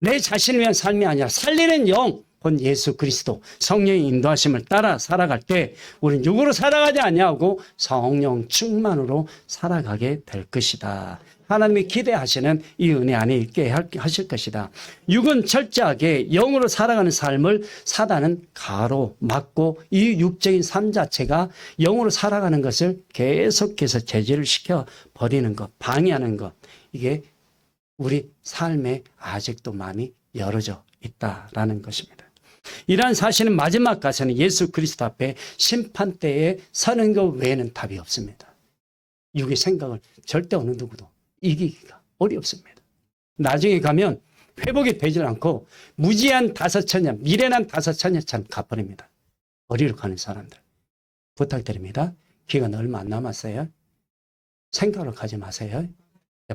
[SPEAKER 1] 내 자신을 위한 삶이 아니라 살리는 영, 본 예수 그리스도 성령의 인도하심을 따라 살아갈 때 우리는 육으로 살아가지 아니하고 성령 충만으로 살아가게 될 것이다. 하나님이 기대하시는 이 은혜 안에 있게 하실 것이다. 육은 철저하게 영으로 살아가는 삶을 사단은 가로막고 이 육적인 삶 자체가 영으로 살아가는 것을 계속해서 제재를 시켜 버리는 것, 방해하는 것, 이게 우리 삶에 아직도 많이 열어져 있다라는 것입니다. 이러한 사실은 마지막 가서는 예수 그리스도 앞에 심판대에 서는 것 외에는 답이 없습니다. 육의 생각을 절대 어느 누구도 이기기가 어렵습니다. 나중에 가면 회복이 되질 않고 무지한 다섯처녀, 미련한 다섯처녀처럼 가버립니다. 어디로 가는 사람들. 부탁드립니다. 기간 얼마 안 남았어요. 생각으로 가지 마세요.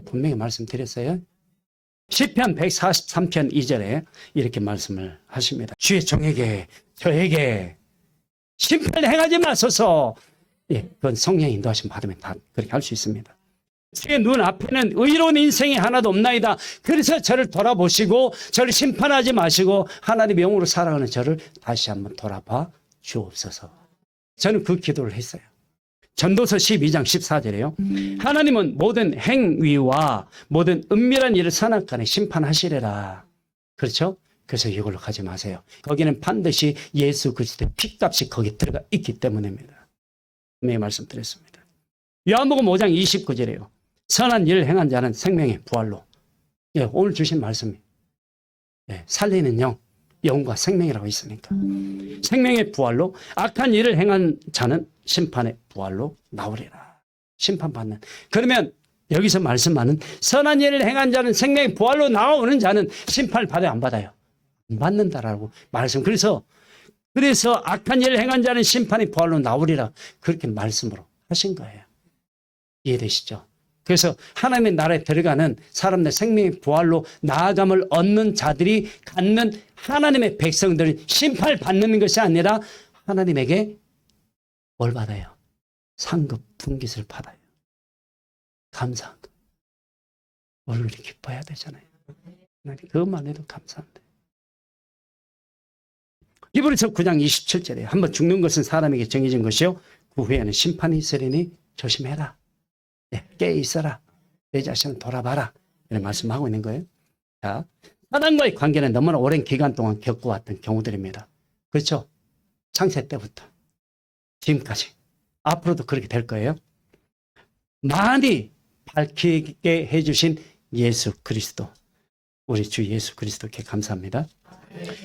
[SPEAKER 1] 분명히 말씀드렸어요. 시편 143편 2절에 이렇게 말씀을 하십니다. 주의 종에게 저에게 심판을 행하지 마소서. 예, 그건 성령의 인도하심 받으면 다 그렇게 할 수 있습니다. 주의 눈 앞에는 의로운 인생이 하나도 없나이다. 그래서 저를 돌아보시고 저를 심판하지 마시고 하나님의 영으로 살아가는 저를 다시 한번 돌아봐 주옵소서. 저는 그 기도를 했어요. 전도서 12장 14절에요. 하나님은 모든 행위와 모든 은밀한 일을 선악간에 심판하시리라. 그렇죠? 그래서 이걸로 가지 마세요. 거기는 반드시 예수 그리스도의 피값이 거기 들어가 있기 때문입니다. 분명히 말씀드렸습니다. 요한복음 5장 29절에요. 선한 일을 행한 자는 생명의 부활로. 예, 오늘 주신 말씀이 살리는 영과 생명이라고 있으니까. 생명의 부활로 악한 일을 행한 자는 심판의 부활로 나오리라. 심판받는. 그러면 여기서 말씀하는 선한 일을 행한 자는 생명의 부활로 나오는 자는 심판을 받아요, 안 받아요? 안 받는다라고 말씀. 그래서 악한 일을 행한 자는 심판의 부활로 나오리라. 그렇게 말씀으로 하신 거예요. 이해되시죠? 그래서 하나님의 나라에 들어가는 사람들 생명의 부활로 나아감을 얻는 자들이 갖는 하나님의 백성들은 심판을 받는 것이 아니라 하나님에게 뭘 받아요? 상급 분깃을 받아요. 감사한 거. 얼굴이 기뻐해야 되잖아요. 그것만 해도 감사한데. 히브리서 9장 27절에 한번 죽는 것은 사람에게 정해진 것이요 그 후에는 심판이 있으리니 조심해라. 깨 있어라. 내 자신을 돌아봐라. 이런 말씀하고 있는 거예요. 자, 사단과의 관계는 너무나 오랜 기간 동안 겪어왔던 경우들입니다. 그렇죠? 창세 때부터 지금까지. 앞으로도 그렇게 될 거예요. 많이 밝히게 해주신 예수 그리스도. 우리 주 예수 그리스도께 감사합니다.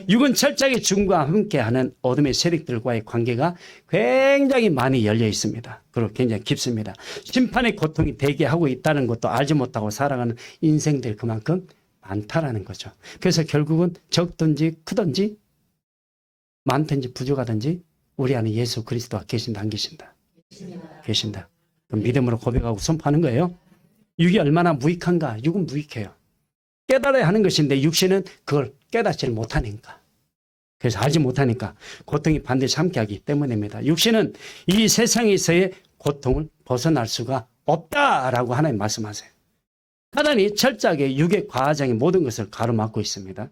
[SPEAKER 1] 육은 철저하게 죽음과 함께하는 어둠의 세력들과의 관계가 굉장히 많이 열려 있습니다. 그리고 굉장히 깊습니다. 심판의 고통이 대기하고 있다는 것도 알지 못하고 살아가는 인생들이 그만큼 많다라는 거죠. 그래서 결국은 적든지 크든지 많든지 부족하든지 우리 안에 예수 그리스도가 계신다 안 계신다? 계신다. 그럼 믿음으로 고백하고 선포하는 거예요. 육이 얼마나 무익한가? 육은 무익해요. 깨달아야 하는 것인데 육신은 그걸 깨닫지 못하니까. 그래서 알지 못하니까 고통이 반드시 함께하기 때문입니다. 육신은 이 세상에서의 고통을 벗어날 수가 없다라고 하나님 말씀하세요. 사단이 철저하게 육의 과장의 모든 것을 가로막고 있습니다.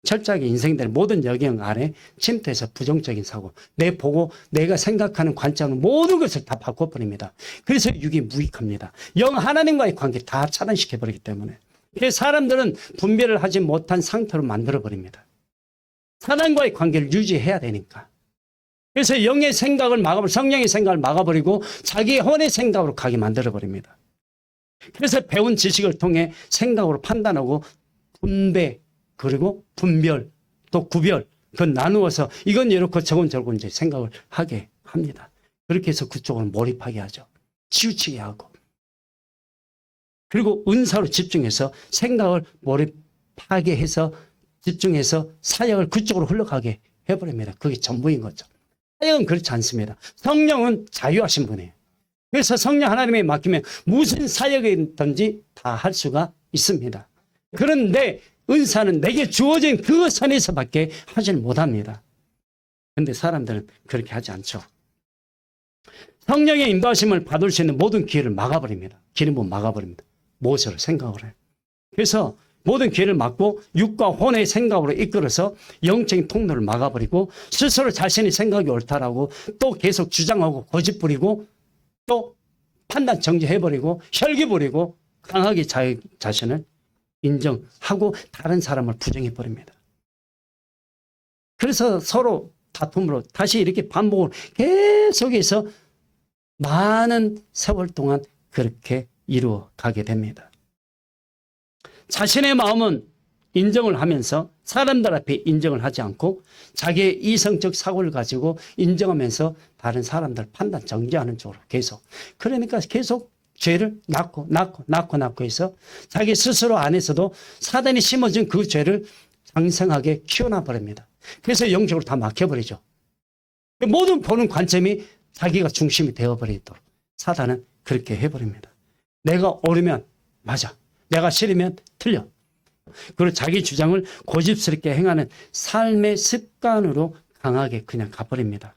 [SPEAKER 1] 철저하게 인생들 모든 영역 안에 침투해서 부정적인 사고, 내 보고 내가 생각하는 관점을 모든 것을 다 바꿔버립니다. 그래서 육이 무익합니다. 영 하나님과의 관계를 다 차단시켜버리기 때문에. 그래서 사람들은 분별을 하지 못한 상태로 만들어버립니다. 하나님과의 관계를 유지해야 되니까. 그래서 영의 생각을 막아버리고 성령의 생각을 막아버리고 자기의 혼의 생각으로 가게 만들어버립니다. 그래서 배운 지식을 통해 생각으로 판단하고 분배, 그리고 분별, 또 구별, 그건 나누어서 이건 이렇고 저건 저렇고 이제 생각을 하게 합니다. 그렇게 해서 그쪽으로 몰입하게 하죠. 치우치게 하고. 그리고 은사로 집중해서 생각을 몰입하게 해서 집중해서 사역을 그쪽으로 흘러가게 해버립니다. 그게 전부인 거죠. 사역은 그렇지 않습니다. 성령은 자유하신 분이에요. 그래서 성령 하나님에 맡기면 무슨 사역이든지 다 할 수가 있습니다. 그런데 은사는 내게 주어진 그 선에서밖에 하지는 못합니다. 그런데 사람들은 그렇게 하지 않죠. 성령의 인도하심을 받을 수 있는 모든 기회를 막아버립니다. 기름 부음 막아버립니다. 무엇으로 생각을 해요. 그래서 모든 기회를 막고 육과 혼의 생각으로 이끌어서 영적인 통로를 막아버리고 스스로 자신의 생각이 옳다라고 또 계속 주장하고 고집 부리고 또 판단 정지해버리고 혈기 부리고 강하게 자신을 인정하고 다른 사람을 부정해버립니다. 그래서 서로 다툼으로 다시 이렇게 반복을 계속해서 많은 세월 동안 그렇게 이루어 가게 됩니다. 자신의 마음은 인정을 하면서 사람들 앞에 인정을 하지 않고 자기의 이성적 사고를 가지고 인정하면서 다른 사람들 판단 정지하는 쪽으로 계속. 그러니까 계속 죄를 낳고 해서 자기 스스로 안에서도 사단이 심어준 그 죄를 장성하게 키워놔 버립니다. 그래서 영적으로 다 막혀버리죠. 모든 보는 관점이 자기가 중심이 되어버리도록 사단은 그렇게 해버립니다. 내가 옳으면 맞아. 내가 싫으면 틀려. 그리고 자기 주장을 고집스럽게 행하는 삶의 습관으로 강하게 그냥 가버립니다.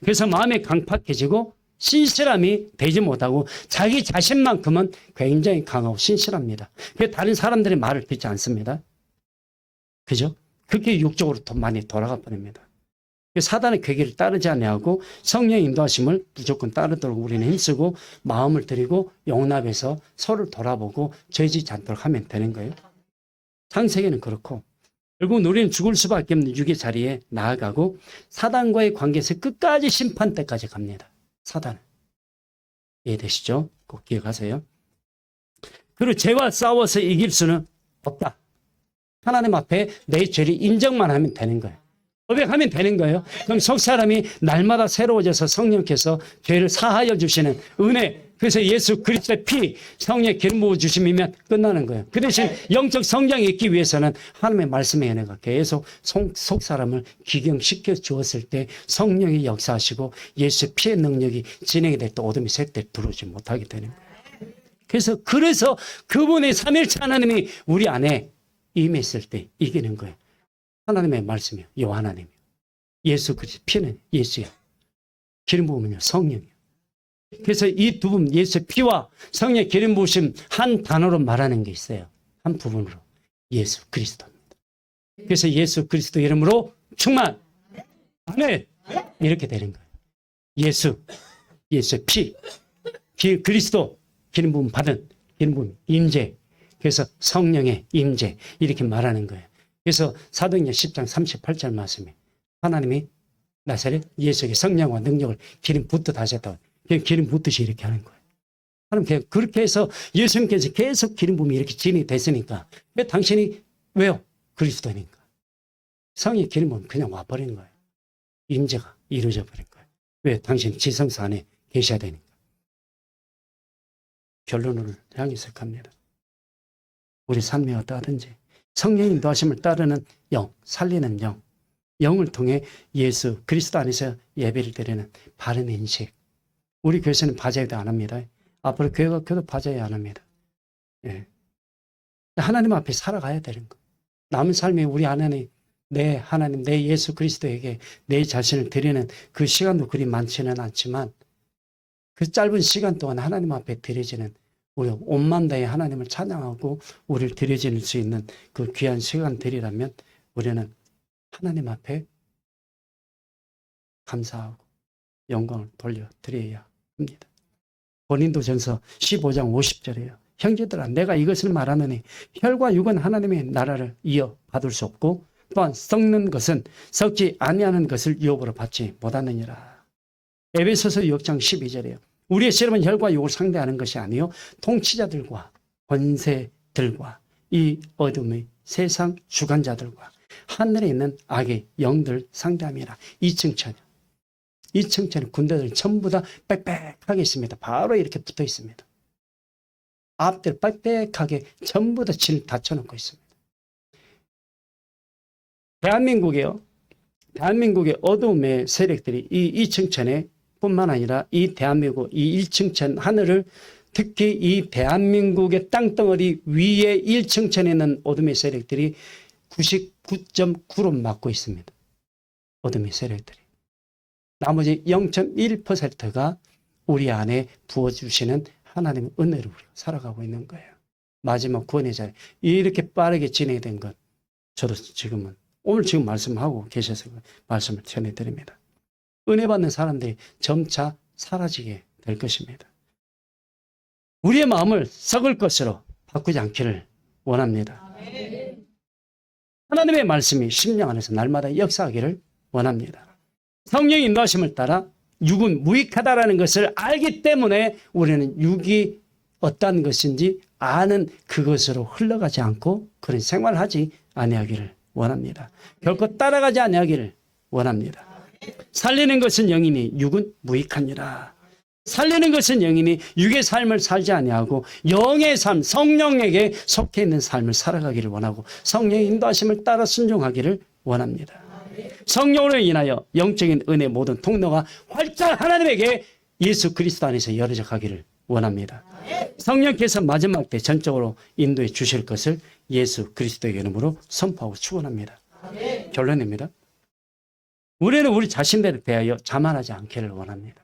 [SPEAKER 1] 그래서 마음이 강팍해지고 신실함이 되지 못하고 자기 자신만큼은 굉장히 강하고 신실합니다. 다른 사람들의 말을 듣지 않습니다. 그죠? 그렇게 육적으로 더 많이 돌아가 버립니다. 사단의 괴기를 따르지 아니하고 성령의 인도하심을 무조건 따르도록 우리는 힘쓰고 마음을 들이고 용납해서 서로를 돌아보고 죄지지 않도록 하면 되는 거예요. 창세기는 그렇고 결국 우리는 죽을 수밖에 없는 육의 자리에 나아가고 사단과의 관계에서 끝까지 심판 때까지 갑니다. 사단은. 이해되시죠? 꼭 기억하세요. 그리고 죄와 싸워서 이길 수는 없다. 하나님 앞에 내 죄를 인정만 하면 되는 거예요. 고백하면 되는 거예요. 그럼 속 사람이 날마다 새로워져서 성령께서 죄를 사하여 주시는 은혜, 그래서 예수 그리스도의 피, 성령의 기름 부어 주심이면 끝나는 거예요. 그 대신 영적 성장이 있기 위해서는 하나님의 말씀의 은혜가 계속 속 사람을 기경시켜 주었을 때 성령이 역사하시고 예수의 피의 능력이 진행이 될 때 어둠이 셋대 들어오지 못하게 되는 거예요. 그래서 그분의 삼일체 하나님이 우리 안에 임했을 때 이기는 거예요. 하나님의 말씀이요. 요 하나님이요. 예수 그리스도 피는 예수야. 기름 부음은요. 성령이요. 그래서 이 두 분, 예수의 피와 성령의 기름 부으심 한 단어로 말하는 게 있어요. 한 부분으로. 예수 그리스도입니다. 그래서 예수 그리스도 이름으로 충만. 아멘. 이렇게 되는 거예요. 예수의 피, 그리스도 기름 부음 받은 기름 부음 임재. 그래서 성령의 임재 이렇게 말하는 거예요. 그래서 사도행전 10장 38절 말씀에 하나님이 나사렛 예수에게 성령과 능력을 기름 붓듯 하셨다고. 기름 붓듯이 이렇게 하는 거예요. 하나님 그렇게 해서 예수님께서 계속 기름 부음이 이렇게 진이 됐으니까 왜 당신이 왜요? 그리스도니까. 성령의 기름 부음 그냥 와버리는 거예요. 임재가 이루어져 버린 거예요. 왜? 당신 지성소 안에 계셔야 되니까. 결론을 향해서 갑니다. 우리 삶이 어떠하든지 성령의 인도하심을 따르는 영, 살리는 영, 영을 통해 예수 그리스도 안에서 예배를 드리는 바른 인식. 우리 교회에서는 바자회도 안 합니다. 앞으로 교회가 켜도 바자회 안 합니다. 예. 하나님 앞에 살아가야 되는 거예요. 남은 삶에 우리 하나님, 내 하나님, 내 예수 그리스도에게 내 자신을 드리는 그 시간도 그리 많지는 않지만 그 짧은 시간 동안 하나님 앞에 드려지는 우리 온만 다해 하나님을 찬양하고 우리를 드려질 수 있는 그 귀한 시간들이라면 우리는 하나님 앞에 감사하고 영광을 돌려드려야 합니다. 고린도전서 15장 50절이에요. 형제들아 내가 이것을 말하노니 혈과 육은 하나님의 나라를 이어받을 수 없고 또한 썩는 것은 썩지 아니하는 것을 유업으로 받지 못하느니라. 에베소서 6장 12절이에요. 우리의 씨름은 혈과 육을 상대하는 것이 아니요 통치자들과 권세들과 이 어둠의 세상 주관자들과 하늘에 있는 악의 영들 상대함이라. 2층 천연. 2층 천연 군대들 전부 다 빽빽하게 있습니다. 바로 이렇게 붙어 있습니다. 앞들 빽빽하게 전부 다 질 닫혀놓고 있습니다. 대한민국의 어둠의 세력들이 이 2층 천에 뿐만 아니라 이 대한민국 이 1층 천 하늘을 특히 이 대한민국의 땅덩어리 위에 1층 천에 있는 어둠의 세력들이 99.9로 막고 있습니다. 어둠의 세력들이. 나머지 0.1%가 우리 안에 부어주시는 하나님의 은혜로 우리가 살아가고 있는 거예요. 마지막 구원의 자리. 이렇게 빠르게 진행된 것. 저도 지금은 오늘 지금 말씀하고 계셔서 말씀을 전해드립니다. 은혜 받는 사람들이 점차 사라지게 될 것입니다. 우리의 마음을 썩을 것으로 바꾸지 않기를 원합니다. 하나님의 말씀이 심령 안에서 날마다 역사하기를 원합니다. 성령의 인도하심을 따라 육은 무익하다라는 것을 알기 때문에 우리는 육이 어떤 것인지 아는 그것으로 흘러가지 않고 그런 생활을 하지 아니하기를 원합니다. 결코 따라가지 아니하기를 원합니다. 살리는 것은 영이니 육은 무익하니라. 살리는 것은 영이니 육의 삶을 살지 아니하고 영의 삶, 성령에게 속해 있는 삶을 살아가기를 원하고 성령의 인도하심을 따라 순종하기를 원합니다. 성령으로 인하여 영적인 은혜 모든 통로가 활짝 하나님에게 예수 그리스도 안에서 열어져 가기를 원합니다. 성령께서 마지막 때 전적으로 인도해 주실 것을 예수 그리스도의 이름으로 선포하고 축원합니다. 결론입니다. 우리는 우리 자신들에 대하여 자만하지 않기를 원합니다.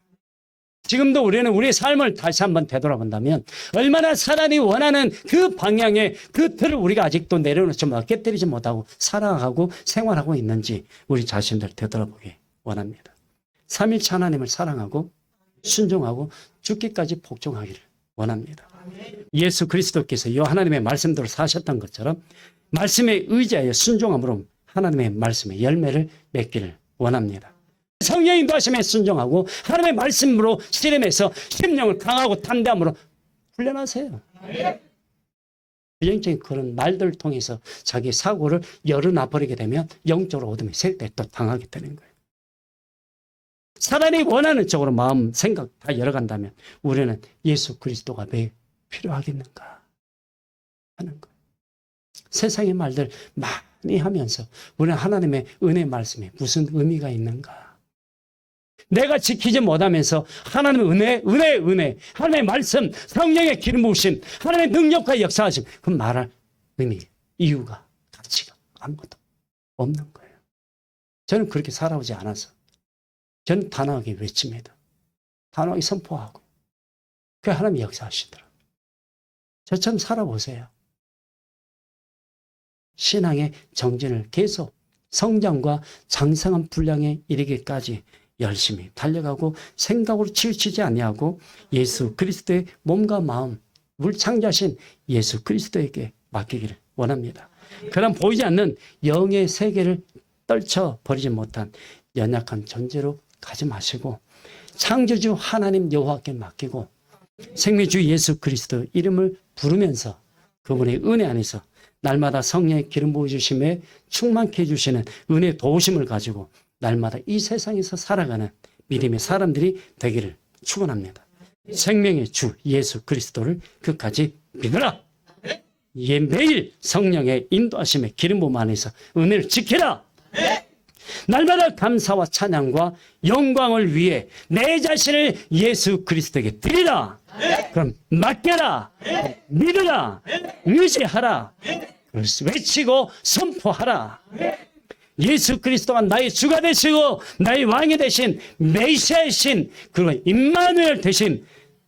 [SPEAKER 1] 지금도 우리는 우리의 삶을 다시 한번 되돌아본다면 얼마나 사단이 원하는 그 방향의 그 틀을 우리가 아직도 내려놓지 못하고 깨뜨리지 못하고 살아가고 생활하고 있는지 우리 자신들 되돌아보기 원합니다. 삼일체 하나님을 사랑하고 순종하고 죽기까지 복종하기를 원합니다. 예수 그리스도께서 이 하나님의 말씀대로 사셨던 것처럼 말씀에 의지하여 순종함으로 하나님의 말씀의 열매를 맺기를 원합니다. 성령의 인도하심에 순종하고 하나님의 말씀으로 씨름해서 심령을 강하고 담대함으로 훈련하세요. 부정적인 그런 말들을 통해서 자기 사고를 열어놔버리게 되면 영적으로 어둠의 세력에 또 당하게 되는 거예요. 사단이 원하는 쪽으로 마음, 생각 다 열어간다면 우리는 예수 그리스도가 왜 필요하겠는가 하는 거예요. 세상의 말들 많이 하면서 우리는 하나님의 은혜 말씀에 무슨 의미가 있는가? 내가 지키지 못하면서 하나님의 은혜, 하나님의 말씀, 성령의 기름 부으심, 하나님의 능력과 역사하심, 그 말할 의미, 이유가, 가치가 아무것도 없는 거예요. 저는 그렇게 살아오지 않아서 저는 단호하게 외칩니다. 단호하게 선포하고 그 하나님이 역사하시더라고요. 저처럼 살아보세요. 신앙의 정진을 계속 성장과 장성한 분량에 이르기까지 열심히 달려가고 생각으로 치우치지 아니하고 예수 그리스도의 몸과 마음, 물창자신 예수 그리스도에게 맡기기를 원합니다. 그럼 보이지 않는 영의 세계를 떨쳐버리지 못한 연약한 존재로 가지 마시고 창조주 하나님 여호와께 맡기고 생명주 예수 그리스도 이름을 부르면서 그분의 은혜 안에서 날마다 성령의 기름 부어주심에 충만케 해주시는 은혜 도우심을 가지고 날마다 이 세상에서 살아가는 믿음의 사람들이 되기를 축원합니다. 생명의 주 예수 그리스도를 끝까지 믿으라. 매일 성령의 인도하심에 기름 부음 안에서 은혜를 지키라. 날마다 감사와 찬양과 영광을 위해 내 자신을 예수 그리스도에게 드리라. 그럼 맡겨라. 믿으라. 의지하라. 외치고 선포하라. 예수 그리스도가 나의 주가 되시고 나의 왕이 되신 메시아이신 그리고 임마누엘 되신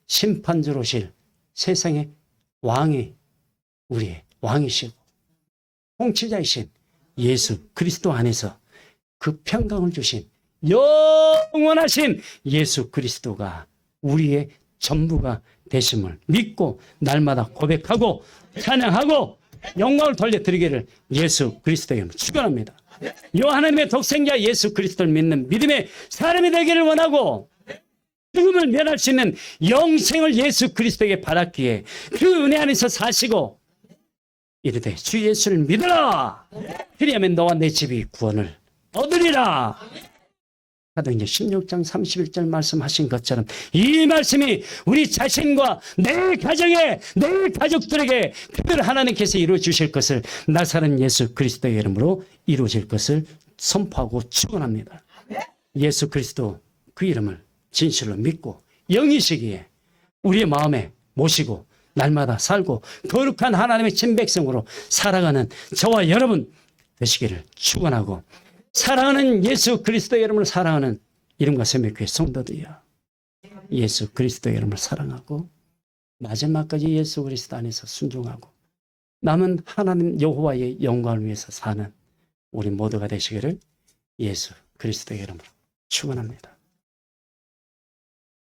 [SPEAKER 1] 심판주로 오실 세상의 왕이 우리의 왕이시고 통치자이신 예수 그리스도 안에서 그 평강을 주신 영원하신 예수 그리스도가 우리의 전부가 되심을 믿고 날마다 고백하고 찬양하고 영광을 돌려드리기를 예수 그리스도의 이름으로 축원합니다. 요 하나님의 독생자 예수 그리스도를 믿는 믿음의 사람이 되기를 원하고 죽음을 면할 수 있는 영생을 예수 그리스도에게 받았기에 그 은혜 안에서 사시고 이르되 주 예수를 믿으라. 그리하면 너와 내 집이 구원을 얻으리라. 사도행전 16장 31절 말씀하신 것처럼 이 말씀이 우리 자신과 내 가정에 내 가족들에게 특별히 하나님께서 이루어 주실 것을 나사렛 예수 그리스도의 이름으로 이루어질 것을 선포하고 축원합니다. 예수 그리스도 그 이름을 진실로 믿고 영이시기에 우리의 마음에 모시고 날마다 살고 거룩한 하나님의 친백성으로 살아가는 저와 여러분 되시기를 축원하고 사랑하는 예수 그리스도의 이름을 사랑하는 이름과 세미교회 성도들이여 예수 그리스도의 이름을 사랑하고 마지막까지 예수 그리스도 안에서 순종하고 남은 하나님 여호와의 영광을 위해서 사는 우리 모두가 되시기를 예수 그리스도의 이름으로 축원합니다.